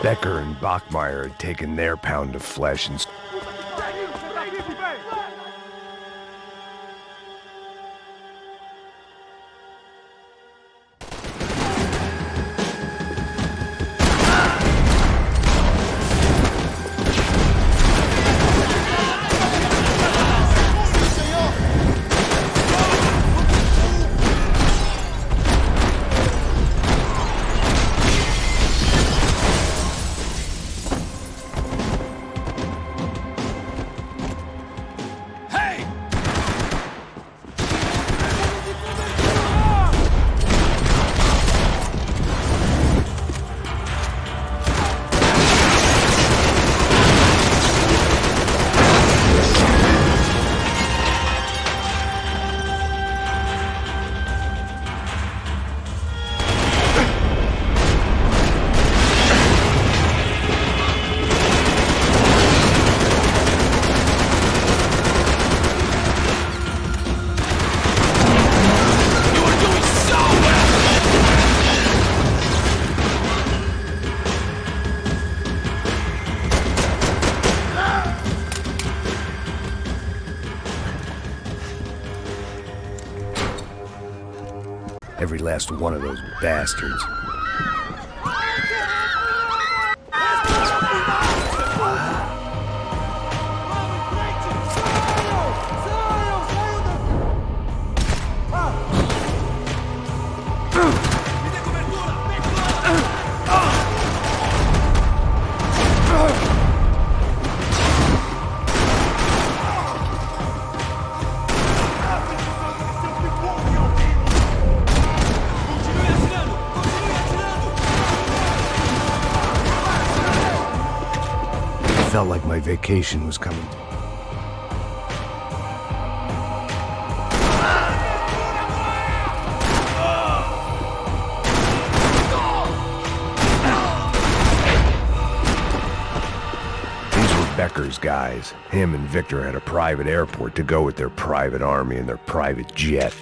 Becker and Bachmeyer had taken their pound of flesh and... Every last one of those bastards. Felt like my vacation was coming. These were Becker's guys. Him and Victor had a private airport to go with their private army and their private jet.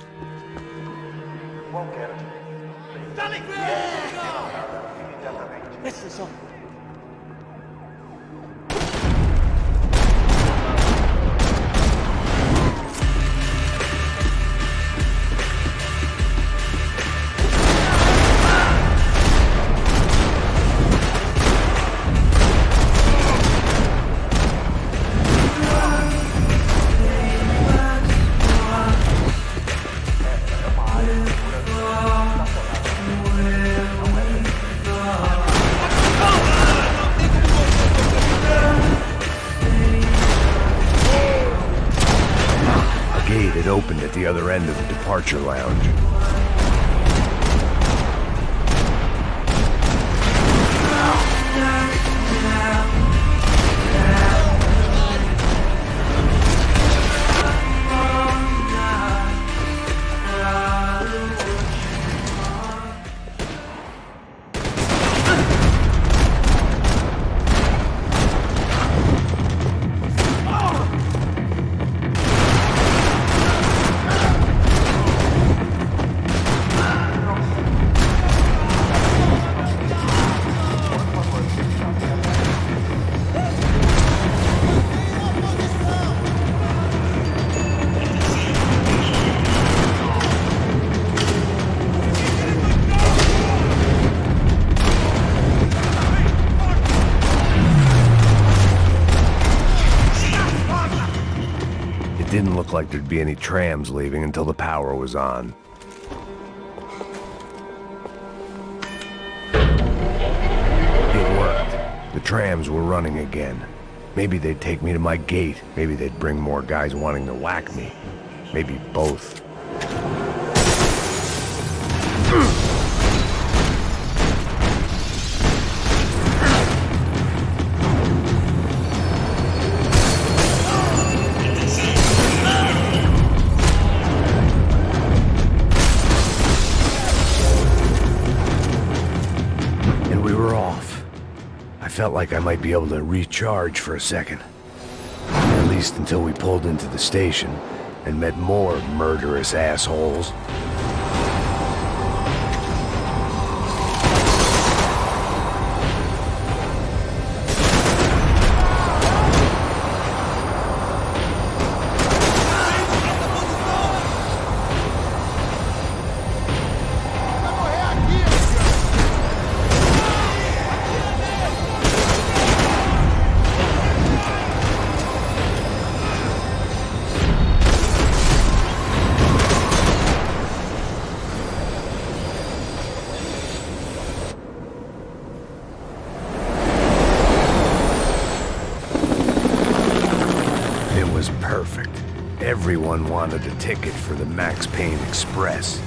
It opened at the other end of the departure lounge. didn't look like there'd be any trams leaving until the power was on. It worked. The trams were running again. Maybe they'd take me to my gate. Maybe they'd bring more guys wanting to whack me. Maybe both. And we were off. I felt like I might be able to recharge for a second. At least until we pulled into the station and met more murderous assholes. Perfect. Everyone wanted a ticket for the Max Payne Express.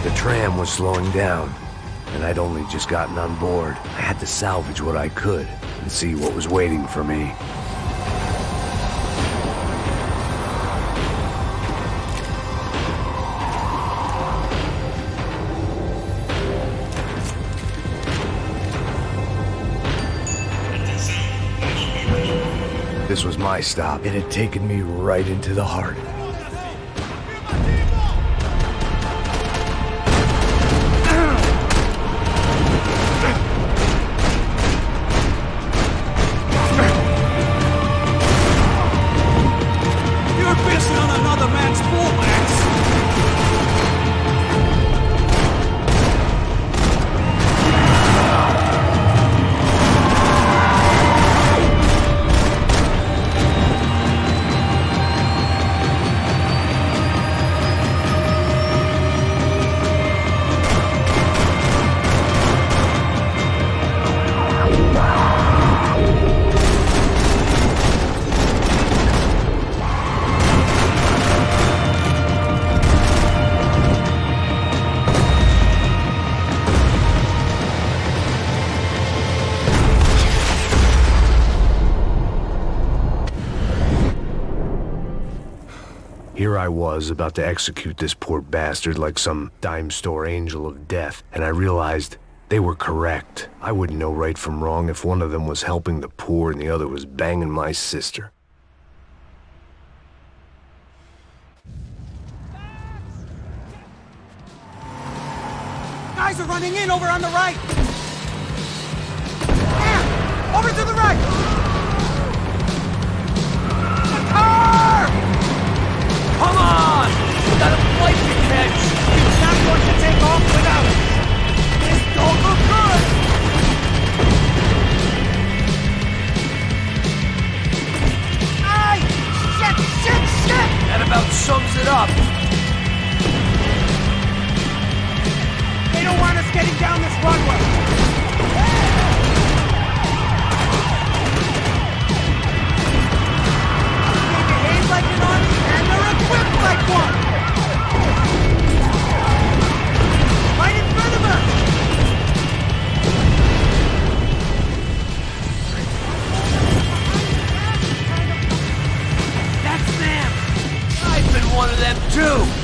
The tram was slowing down, and I'd only just gotten on board. I had to salvage what I could and see what was waiting for me. This was my stop. It had taken me right into the heart. Here I was, about to execute this poor bastard like some dime store angel of death, and I realized they were correct. I wouldn't know right from wrong if one of them was helping the poor and the other was banging my sister. Guys are running in over on the right! There! Over to the right! A car! Come on! We got a flight to catch! He's not going to take off without us! This don't look good! Aye! Shit! That about sums it up! They don't want us getting down this runway! They behave like an army and they're equipped like one! Right in front of us! That's them! I've been one of them too!